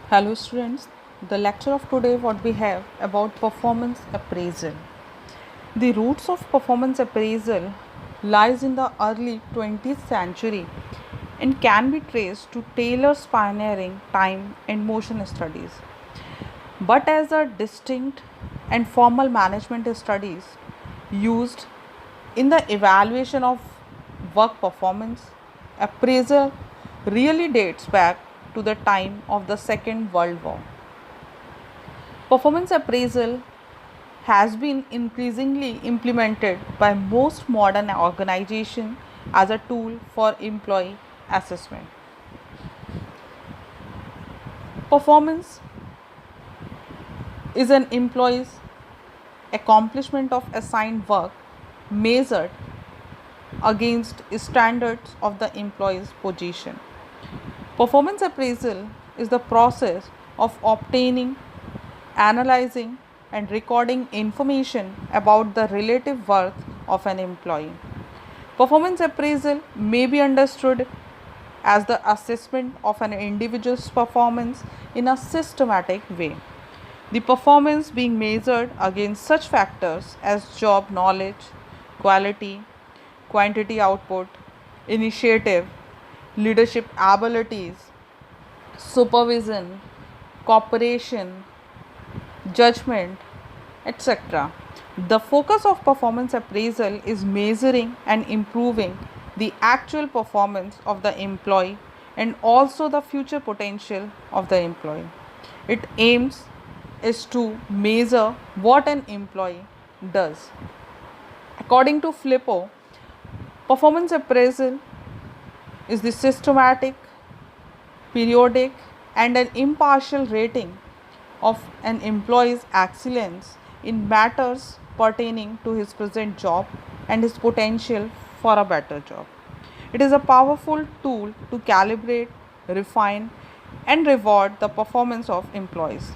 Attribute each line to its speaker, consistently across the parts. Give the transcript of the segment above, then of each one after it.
Speaker 1: Hello students, the lecture of today what we have about performance appraisal. The roots of performance appraisal lies in the early 20th century and can be traced to Taylor's pioneering time and motion studies. But as a distinct and formal management studies used in the evaluation of work performance, appraisal really dates back to the time of the Second World War. Performance appraisal has been increasingly implemented by most modern organizations as a tool for employee assessment. Performance is an employee's accomplishment of assigned work measured against standards of the employee's position. Performance appraisal is the process of obtaining, analyzing, and recording information about the relative worth of an employee. Performance appraisal may be understood as the assessment of an individual's performance in a systematic way. The performance being measured against such factors as job knowledge, quality, quantity output, initiative, leadership abilities, supervision, cooperation, judgment, etc. The focus of performance appraisal is measuring and improving the actual performance of the employee and also the future potential of the employee. It aims is to measure what an employee does. According to Flippo, performance appraisal is the systematic, periodic, and an impartial rating of an employee's excellence in matters pertaining to his present job and his potential for a better job. It is a powerful tool to calibrate, refine, and reward the performance of employees.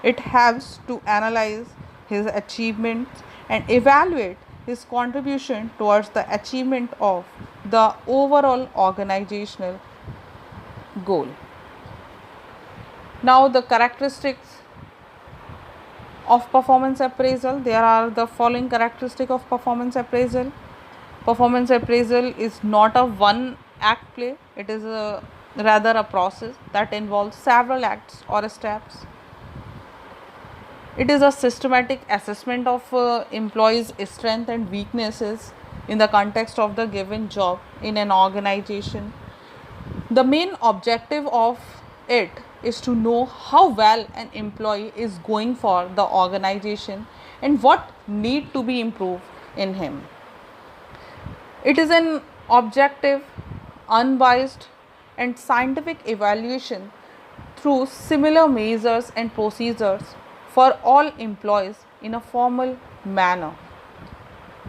Speaker 1: It helps to analyze his achievements and evaluate his contribution towards the achievement of the overall organizational goal. Now, the characteristics of performance appraisal. There are the following characteristics of performance appraisal. Performance appraisal is not a one act play, it is rather a process that involves several acts or steps. It is a systematic assessment of employees' strengths and weaknesses in the context of the given job in an organization. The main objective of it is to know how well an employee is going for the organization and what need to be improved in him. It is an objective, unbiased, and scientific evaluation through similar measures and procedures for all employees in a formal manner.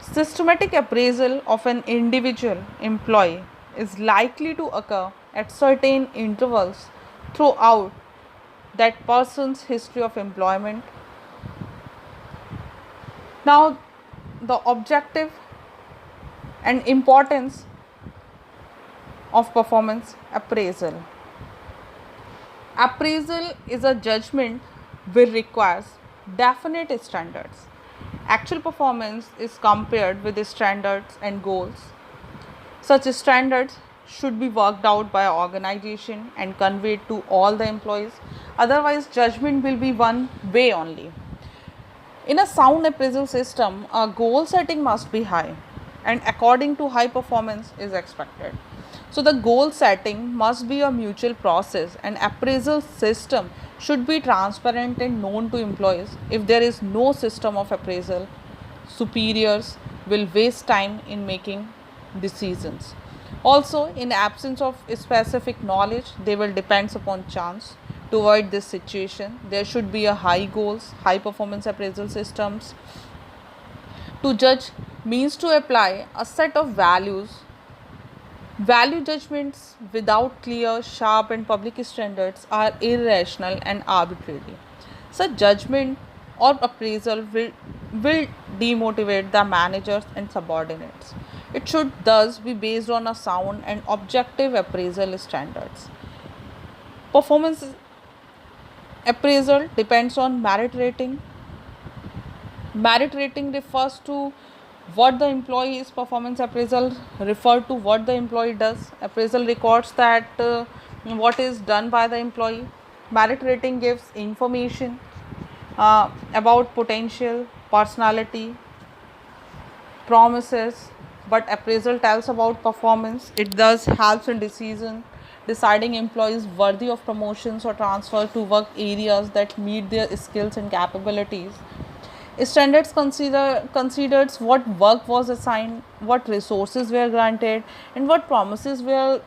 Speaker 1: Systematic appraisal of an individual employee is likely to occur at certain intervals throughout that person's history of employment. Now, the objective and importance of performance appraisal. Appraisal is a judgment which requires definite standards. Actual performance is compared with the standards and goals. Such standards should be worked out by an organization and conveyed to all the employees. Otherwise, judgment will be one way only. In a sound appraisal system, a goal setting must be high, and according to high performance is expected. So the goal setting must be a mutual process, and appraisal system should be transparent and known to employees. If there is no system of appraisal, superiors will waste time in making decisions. Also, in absence of specific knowledge, they will depend upon chance. To avoid this situation, there should be a high goals, high performance appraisal systems. To judge means to apply a set of values. Value judgments without clear, sharp, and public standards are irrational and arbitrary. Such judgment or appraisal will demotivate the managers and subordinates. It should thus be based on a sound and objective appraisal standards. Performance Appraisal depends on merit rating. Merit rating refers to what the employee's performance. Appraisal refer to what the employee does. Appraisal records that what is done by the employee. Merit rating gives information about potential, personality, promises, but appraisal tells about performance. It thus helps in deciding employees worthy of promotions or transfer to work areas that meet their skills and capabilities. Standards considers what work was assigned, what resources were granted, and what promises were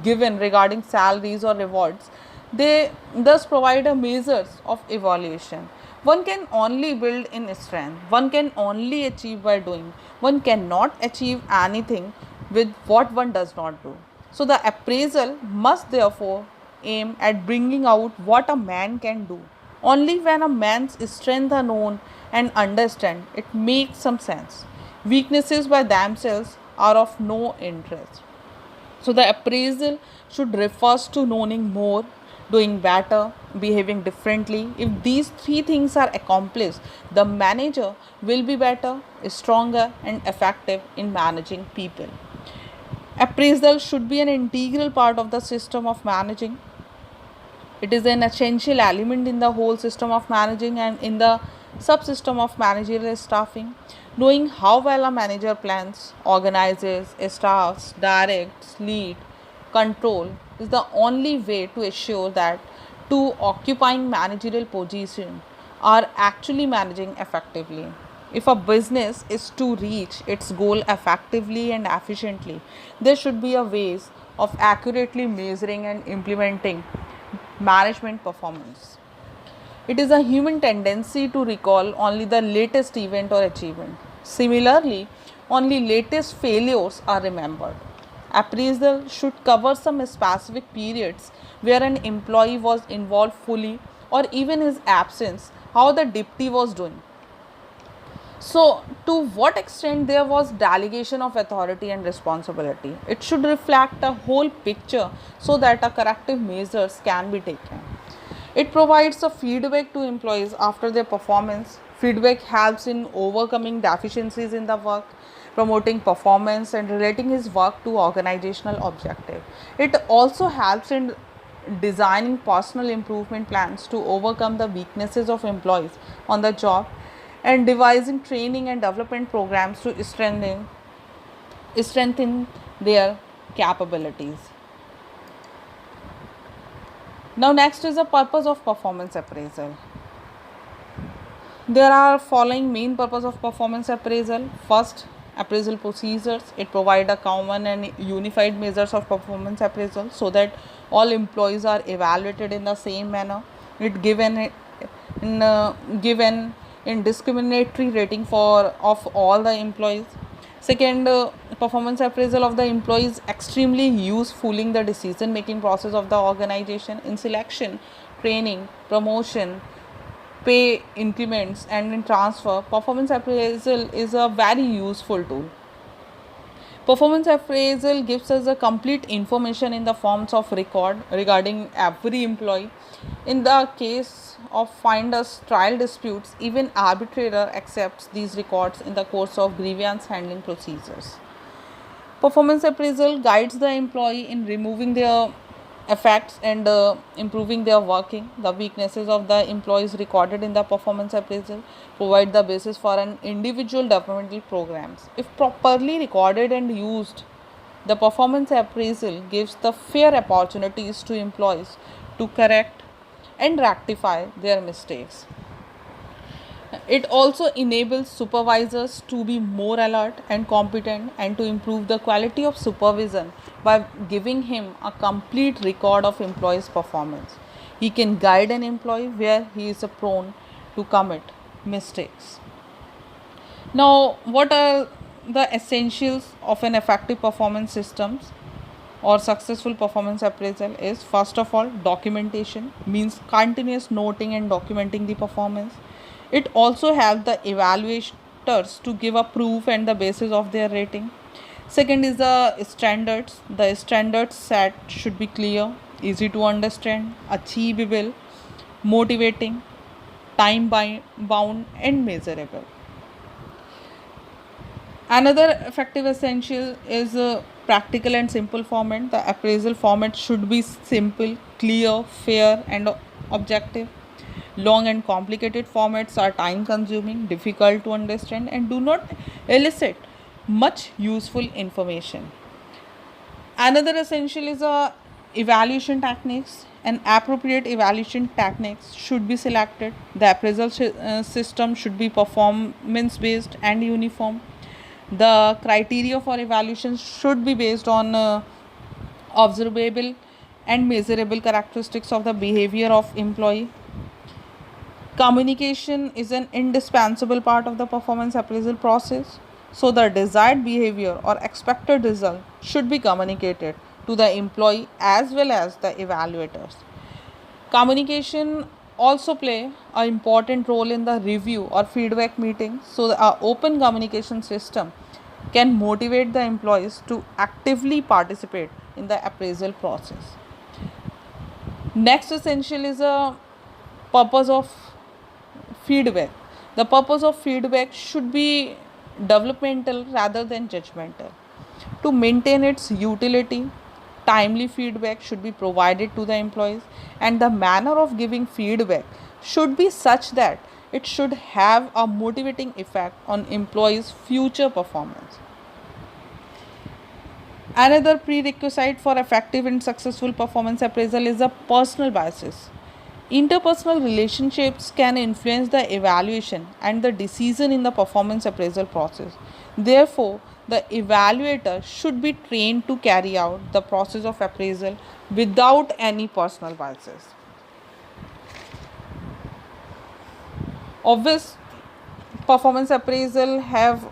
Speaker 1: given regarding salaries or rewards. They thus provide a measures of evaluation. One can only build in strength. One can only achieve by doing. One cannot achieve anything with what one does not do. So the appraisal must therefore aim at bringing out what a man can do. Only when a man's strengths are known and understand, it makes some sense. Weaknesses by themselves are of no interest. So the appraisal should refers to knowing more, doing better, behaving differently. If these three things are accomplished, the manager will be better, stronger, and effective in managing people. Appraisal should be an integral part of the system of managing. It is an essential element in the whole system of managing and in the subsystem of managerial staffing. Knowing how well a manager plans, organizes, staffs, directs, lead, control is the only way to assure that two occupying managerial positions are actually managing effectively. If a business is to reach its goal effectively and efficiently, there should be a ways of accurately measuring and implementing management performance. It is a human tendency to recall only the latest event or achievement. Similarly, only latest failures are remembered. Appraisal should cover some specific periods where an employee was involved fully or even his absence, how the deputy was doing. So, to what extent there was delegation of authority and responsibility? It should reflect a whole picture so that a corrective measures can be taken. It provides a feedback to employees after their performance. Feedback helps in overcoming deficiencies in the work, promoting performance, and relating his work to organizational objective. It also helps in designing personal improvement plans to overcome the weaknesses of employees on the job and devising training and development programs to strengthen their capabilities. Now next is the purpose of performance appraisal. There are following main purpose of performance appraisal. First, appraisal procedures. It provides a common and unified measures of performance appraisal so that all employees are evaluated in the same manner. It given in discriminatory rating for of all the employees. Second, performance appraisal of the employees extremely useful in the decision making process of the organization in selection, training, promotion, pay increments, and in transfer. Performance appraisal is a very useful tool. Performance appraisal gives us a complete information in the forms of record regarding every employee. In the case of finders trial disputes, even arbitrator accepts these records in the course of grievance handling procedures. Performance appraisal guides the employee in removing their effects and improving their working. The weaknesses of the employees recorded in the performance appraisal provide the basis for an individual developmental programs. If properly recorded and used, the performance appraisal gives the fair opportunities to employees to correct and rectify their mistakes. It also enables supervisors to be more alert and competent and to improve the quality of supervision by giving him a complete record of employee's performance. He can guide an employee where he is prone to commit mistakes. Now, what are the essentials of an effective performance systems or successful performance appraisal is? First of all, documentation means continuous noting and documenting the performance. It also helps the evaluators to give a proof and the basis of their rating. Second is the standards. The standards set should be clear, easy to understand, achievable, motivating, bound, and measurable. Another effective essential is a practical and simple format. The appraisal format should be simple, clear, fair, and objective. Long and complicated formats are time consuming, difficult to understand, and do not elicit much useful information. Another essential is evaluation techniques. An appropriate evaluation techniques should be selected. The appraisal system should be performance based and uniform. The criteria for evaluation should be based on observable and measurable characteristics of the behavior of employee. Communication is an indispensable part of the performance appraisal process. So, the desired behavior or expected result should be communicated to the employee as well as the evaluators. Communication also play an important role in the review or feedback meeting. So, the open communication system can motivate the employees to actively participate in the appraisal process. Next essential is a purpose of feedback. The purpose of feedback should be developmental rather than judgmental. To maintain its utility, timely feedback should be provided to the employees, and the manner of giving feedback should be such that it should have a motivating effect on employees' future performance. Another prerequisite for effective and successful performance appraisal is a personal biases. Interpersonal relationships can influence the evaluation and the decision in the performance appraisal process. Therefore, the evaluator should be trained to carry out the process of appraisal without any personal biases. Obvious performance appraisal have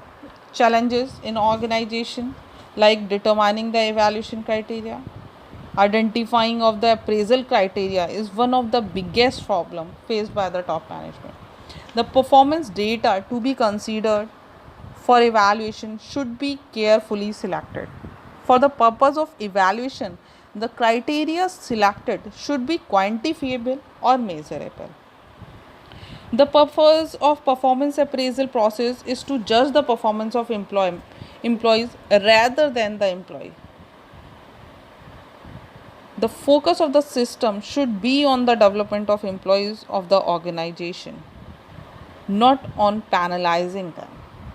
Speaker 1: challenges in organization like determining the evaluation criteria. Identifying of the appraisal criteria is one of the biggest problems faced by the top management. The performance data to be considered for evaluation should be carefully selected. For the purpose of evaluation, the criteria selected should be quantifiable or measurable. The purpose of performance appraisal process is to judge the performance of employees rather than the employee. The focus of the system should be on the development of employees of the organization, not on penalizing them.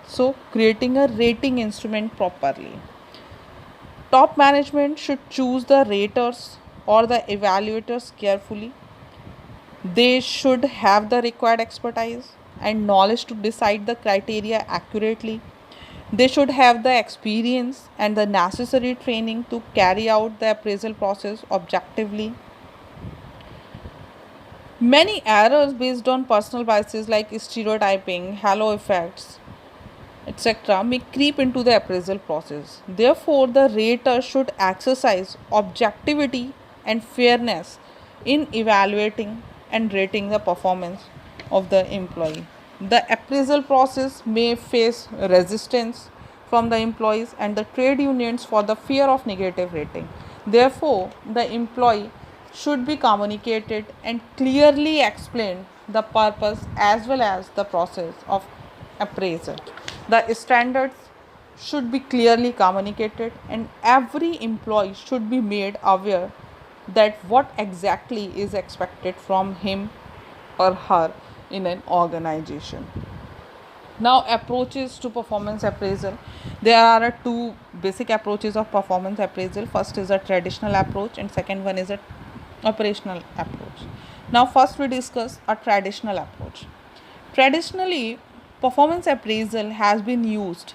Speaker 1: So, creating a rating instrument properly. Top management should choose the raters or the evaluators carefully. They should have the required expertise and knowledge to decide the criteria accurately. They should have the experience and the necessary training to carry out the appraisal process objectively. Many errors based on personal biases like stereotyping, halo effects, etc., may creep into the appraisal process. Therefore, the rater should exercise objectivity and fairness in evaluating and rating the performance of the employee. The appraisal process may face resistance from the employees and the trade unions for the fear of negative rating. Therefore, the employee should be communicated and clearly explained the purpose as well as the process of appraisal. The standards should be clearly communicated and every employee should be made aware that what exactly is expected from him or her in an organization. Now, approaches to performance appraisal. There are two basic approaches of performance appraisal. First is a traditional approach and second one is a operational approach. Now, first we discuss a traditional approach. Traditionally, performance appraisal has been used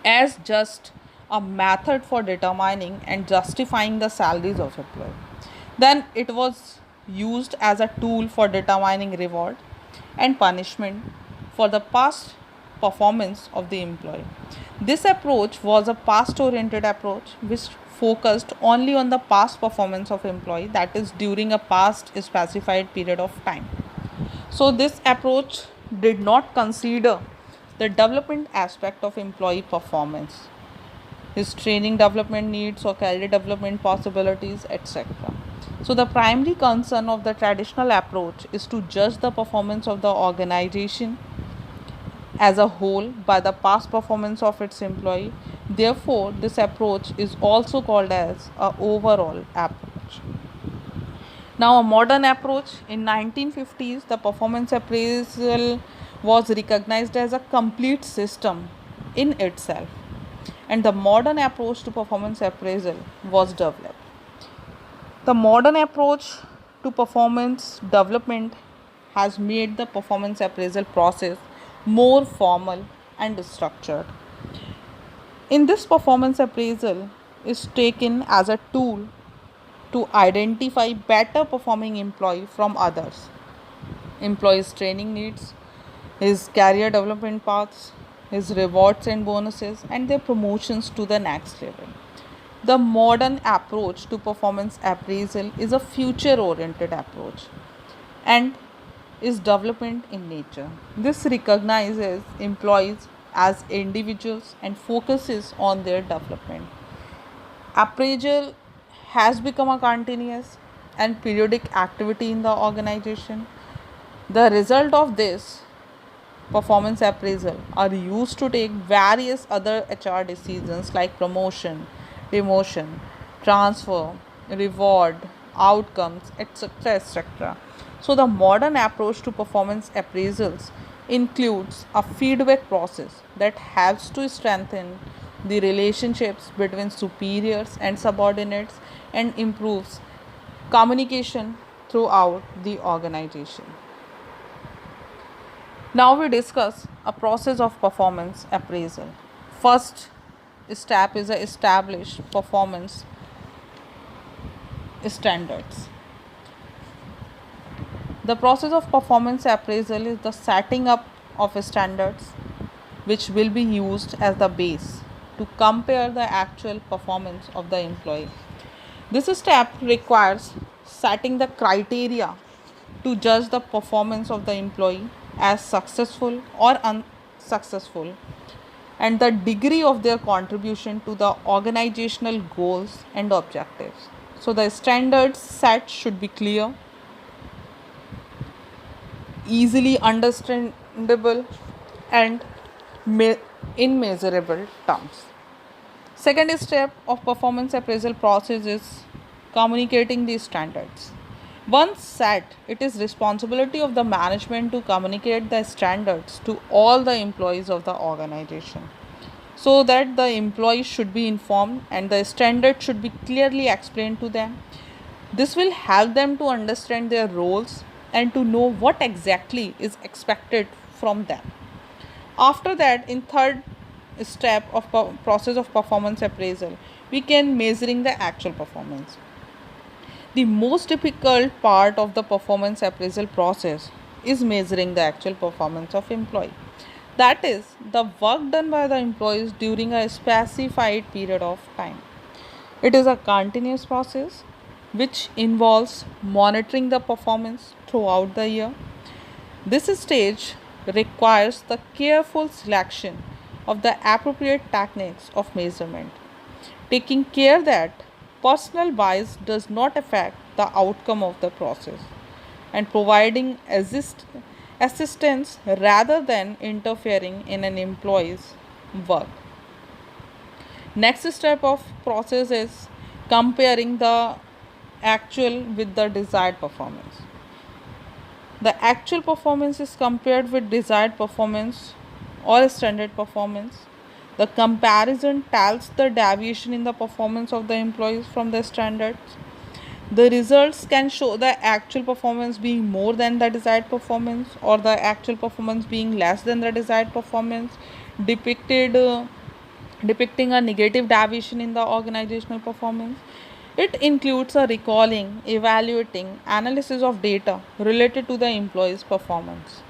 Speaker 1: as just a method for determining and justifying the salaries of employees. Then it was used as a tool for determining reward and punishment for the past performance of the employee. This approach was a past oriented approach which focused only on the past performance of employee, that is during a past specified period of time. So this approach did not consider the development aspect of employee performance, his training development needs or career development possibilities, etc. So, the primary concern of the traditional approach is to judge the performance of the organization as a whole by the past performance of its employee. Therefore, this approach is also called as a overall approach. Now, a modern approach in 1950s, the performance appraisal was recognized as a complete system in itself, and the modern approach to performance appraisal was developed. The modern approach to performance development has made the performance appraisal process more formal and structured. In this, performance appraisal is taken as a tool to identify better performing employee from others, employees' training needs, his career development paths, his rewards and bonuses, and their promotions to the next level. The modern approach to performance appraisal is a future oriented approach and is development in nature. This recognizes employees as individuals and focuses on their development. Appraisal has become a continuous and periodic activity in the organization. The result of this performance appraisal are used to take various other HR decisions like promotion, demotion, transfer, reward, outcomes, etc. etc. So, the modern approach to performance appraisals includes a feedback process that helps to strengthen the relationships between superiors and subordinates and improves communication throughout the organization. Now we discuss a process of performance appraisal. First step is to establish performance standards. The process of performance appraisal is the setting up of standards which will be used as the base to compare the actual performance of the employee. This step requires setting the criteria to judge the performance of the employee as successful or unsuccessful and the degree of their contribution to the organizational goals and objectives. So, the standards set should be clear, easily understandable, and in measurable terms. Second step of performance appraisal process is communicating these standards. Once set, it is responsibility of the management to communicate the standards to all the employees of the organization so that the employees should be informed and the standard should be clearly explained to them. This will help them to understand their roles and to know what exactly is expected from them. After that, in third step of process of performance appraisal, we can measuring the actual performance. The most difficult part of the performance appraisal process is measuring the actual performance of employee. That is, the work done by the employees during a specified period of time. It is a continuous process which involves monitoring the performance throughout the year. This stage requires the careful selection of the appropriate techniques of measurement, taking care that personal bias does not affect the outcome of the process, and providing assistance rather than interfering in an employee's work. Next step of process is comparing the actual with the desired performance. The actual performance is compared with desired performance or standard performance. The comparison tells the deviation in the performance of the employees from the standards. The results can show the actual performance being more than the desired performance or the actual performance being less than the desired performance, depicting a negative deviation in the organizational performance. It includes a recalling, evaluating, analysis of data related to the employee's performance.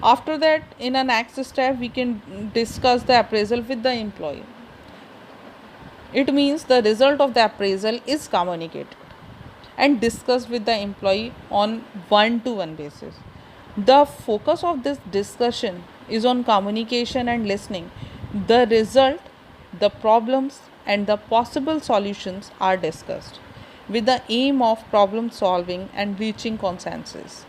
Speaker 1: After that, in a next step, we can discuss the appraisal with the employee. It means the result of the appraisal is communicated and discussed with the employee on one-to-one basis. The focus of this discussion is on communication and listening. The result, the problems, and the possible solutions are discussed. with the aim of problem solving and reaching consensus.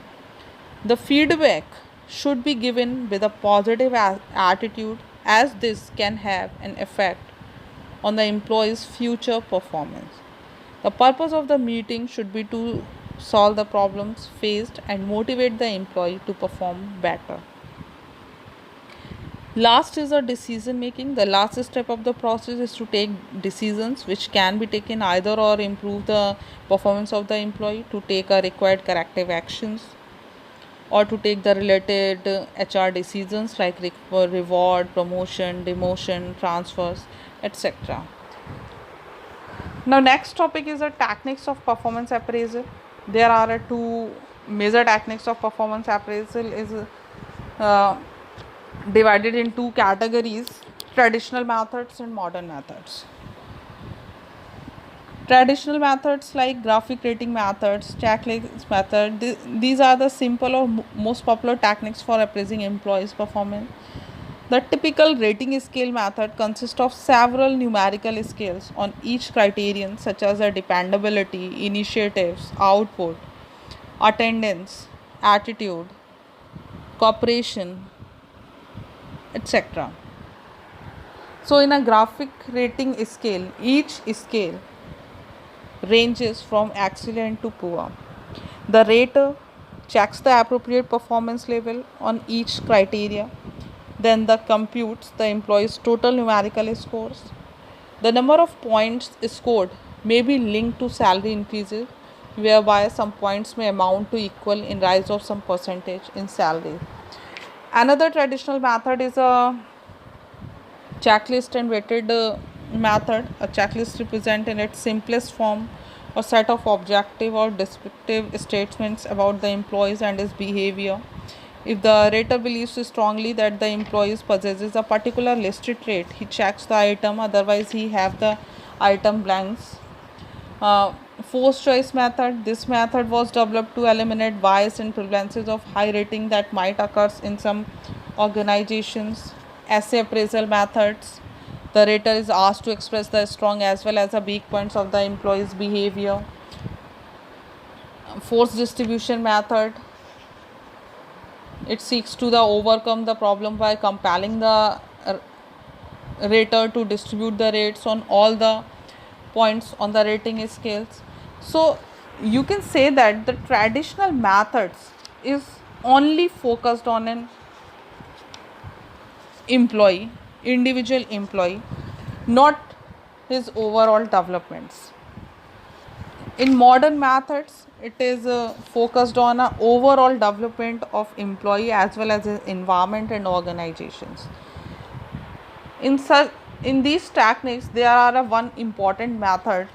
Speaker 1: The feedback should be given with a positive attitude, as this can have an effect on the employee's future performance. The purpose of the meeting should be to solve the problems faced and motivate the employee to perform better. Last is a decision making. The last step of the process is to take decisions which can be taken either or improve the performance of the employee, to take a required corrective actions, or to take the related HR decisions like reward, promotion, demotion, transfers, etc. Now, next topic is the techniques of performance appraisal. There are two major techniques of performance appraisal is uh, divided in two categories: traditional methods and modern methods. Traditional methods like graphic rating methods, checklist method, these are the simple or most popular techniques for appraising employees' performance. The typical rating scale method consists of several numerical scales on each criterion, such as the dependability, initiatives, output, attendance, attitude, cooperation, etc. So, in a graphic rating scale, each scale ranges from excellent to poor. The rater checks the appropriate performance level on each criteria, then the computes the employee's total numerical scores. The number of points scored may be linked to salary increases, whereby some points may amount to equal in rise of some percentage in salary. Another traditional method is a checklist and weighted method. A checklist represents in its simplest form a set of objective or descriptive statements about the employees and his behavior. If the rater believes strongly that the employee possesses a particular listed trait, he checks the item, otherwise he have the item blanks. Forced choice method. This method was developed to eliminate bias and prevalences of high rating that might occur in some organizations. Essay appraisal methods. The rater is asked to express the strong as well as the weak points of the employee's behavior. Force distribution method. It seeks to overcome the problem by compelling the rater to distribute the rates on all the points on the rating scales. So you can say that the traditional methods is only focused on an individual employee, not his overall developments. In modern methods, it is focused on a overall development of employee as well as his environment and organizations. In these techniques, there are one important method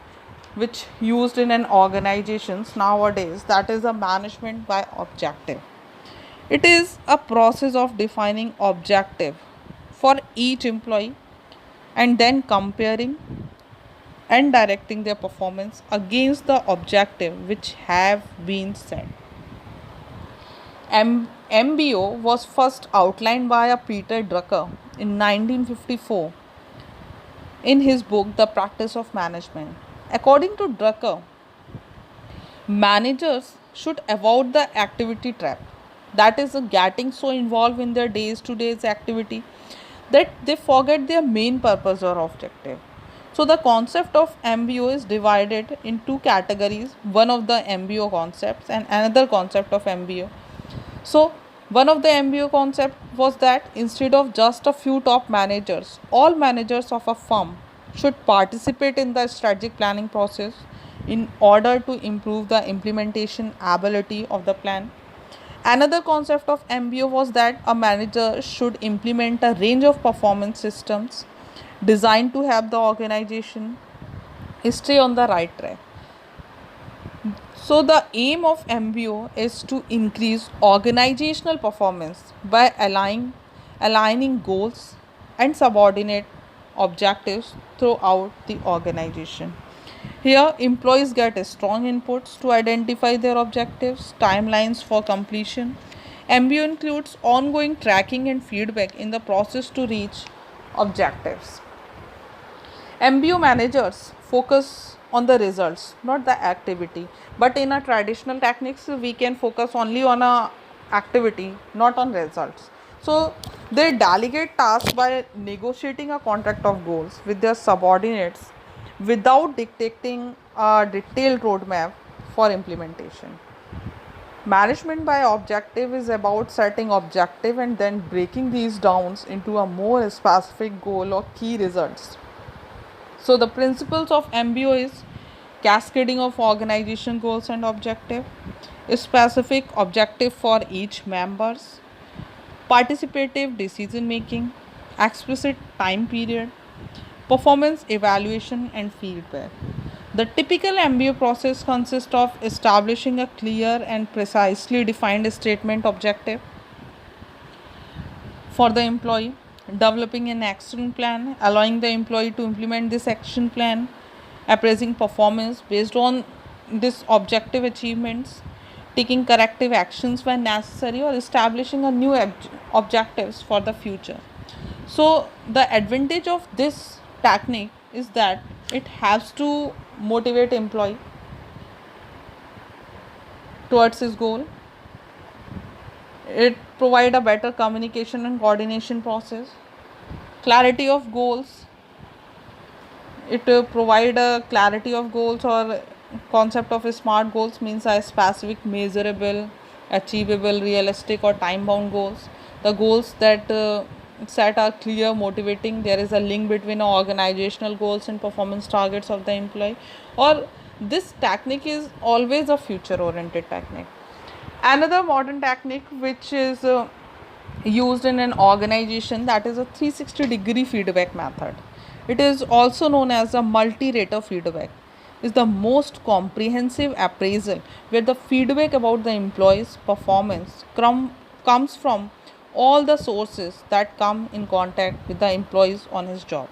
Speaker 1: which used in an organizations nowadays, that is a management by objective. It is a process of defining objective for each employee and then comparing and directing their performance against the objective which have been set. MBO was first outlined by Peter Drucker in 1954 in his book The Practice of Management. According to Drucker, managers should avoid the activity trap, that is getting so involved in their day-to-day activity that they forget their main purpose or objective. So the concept of MBO is divided in two categories, one of the MBO concepts and another concept of MBO. So one of the MBO concept was that instead of just a few top managers, all managers of a firm should participate in the strategic planning process in order to improve the implementation ability of the plan. Another concept of MBO was that a manager should implement a range of performance systems designed to help the organization stay on the right track. So the aim of MBO is to increase organizational performance by aligning goals and subordinate objectives throughout the organization. Here, employees get strong inputs to identify their objectives, timelines for completion. MBO includes ongoing tracking and feedback in the process to reach objectives. MBO managers focus on the results, not the activity. But in a traditional techniques, we can focus only on a activity, not on results. So they delegate tasks by negotiating a contract of goals with their subordinates without dictating a detailed roadmap for implementation. Management by objective is about setting objective and then breaking these down into a more specific goal or key results. So the principles of MBO is cascading of organization goals and objective, specific objective for each members, participative decision making, explicit time period, performance evaluation and feedback. The typical MBA process consists of establishing a clear and precisely defined statement objective for the employee, developing an action plan, allowing the employee to implement this action plan, appraising performance based on this objective achievements, taking corrective actions when necessary, or establishing a new objectives for the future. So the advantage of this technique is that it helps to motivate employee towards his goal. It provide a better communication and coordination process, clarity of goals. It provide a clarity of goals, or concept of smart goals means a specific, measurable, achievable, realistic or time bound goals. The goals that set are clear, motivating. There is a link between organizational goals and performance targets of the employee. Or this technique is always a future oriented technique. Another modern technique which is used in an organization, that is a 360-degree feedback method. It is also known as a multi-rater feedback. Is the most comprehensive appraisal where the feedback about the employee's performance comes from all the sources that come in contact with the employees on his job.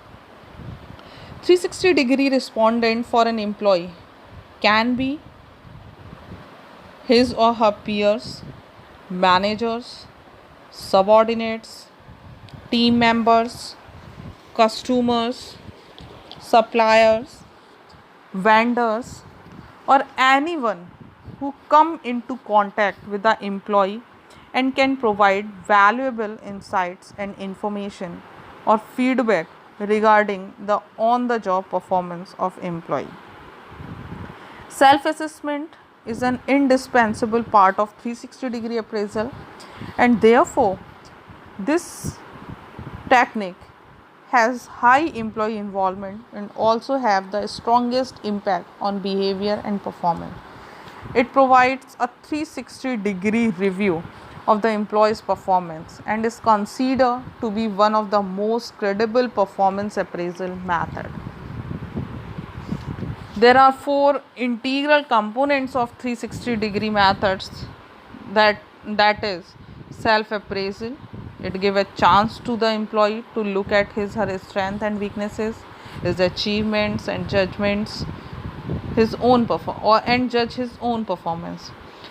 Speaker 1: 360-degree respondent for an employee can be his or her peers, managers, subordinates, team members, customers, suppliers, vendors, or anyone who come into contact with the employee and can provide valuable insights and information or feedback regarding the on the job performance of employee. Self assessment is an indispensable part of 360-degree appraisal, and therefore this technique has high employee involvement and also have the strongest impact on behavior and performance. It provides a 360-degree review of the employee's performance and is considered to be one of the most credible performance appraisal method. There are 4 integral components of 360-degree methods, that is self-appraisal. It gives a chance to the employee to look at his or her strengths and weaknesses, his achievements and judgments, his own and judge his own performance.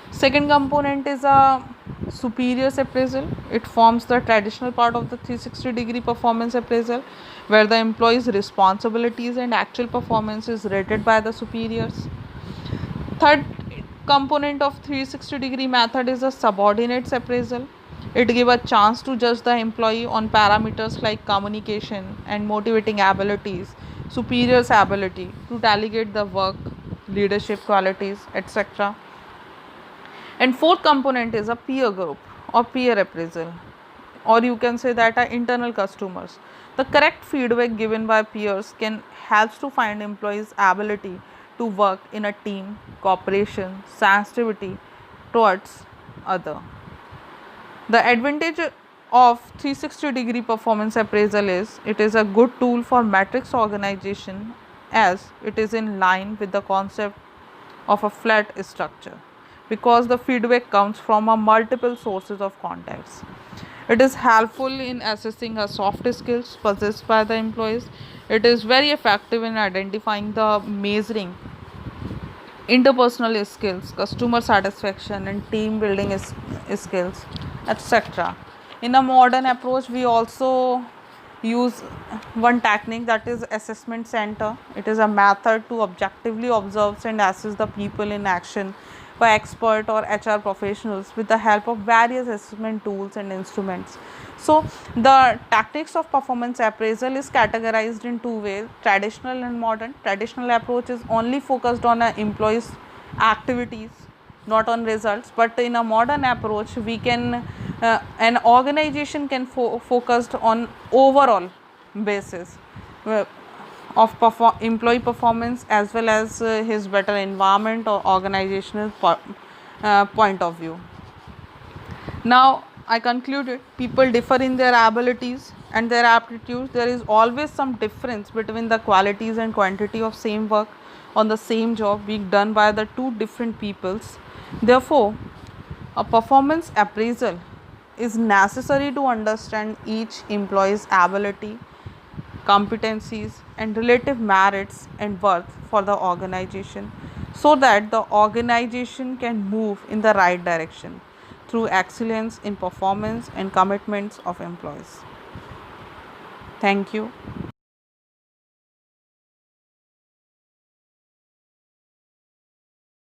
Speaker 1: Second component is a superiors appraisal. It forms the traditional part of the 360-degree performance appraisal, where the employee's responsibilities and actual performance is rated by the superiors. Third component of 360-degree method is a subordinates appraisal. It gives a chance to judge the employee on parameters like communication and motivating abilities, superiors' ability to delegate the work, leadership qualities, etc. And fourth component is a peer group or peer appraisal, or you can say that are internal customers. The correct feedback given by peers can help to find employees' ability to work in a team, cooperation, sensitivity towards other. The advantage of 360-degree performance appraisal is it is a good tool for matrix organization, as it is in line with the concept of a flat structure, because the feedback comes from a multiple sources of contacts. It is helpful in assessing the soft skills possessed by the employees. It is very effective in identifying the measuring interpersonal skills, customer satisfaction and team building skills, etc. In a modern approach, we also use one technique, that is assessment center. It is a method to objectively observe and assess the people in action by expert or HR professionals with the help of various assessment tools and instruments. So the tactics of performance appraisal is categorized in two ways: traditional and modern. Traditional approach is only focused on an employee's activities, not on results. But in a modern approach, we can an organization can focused on overall basis uh, of employee performance, as well as his better environment or organizational point of view. Now I concluded, people differ in their abilities and their aptitudes. There is always some difference between the qualities and quantity of same work on the same job being done by the two different peoples. Therefore, a performance appraisal is necessary to understand each employee's ability, competencies, and relative merits and worth for the organization, so that the organization can move in the right direction through excellence in performance and commitments of employees. Thank you.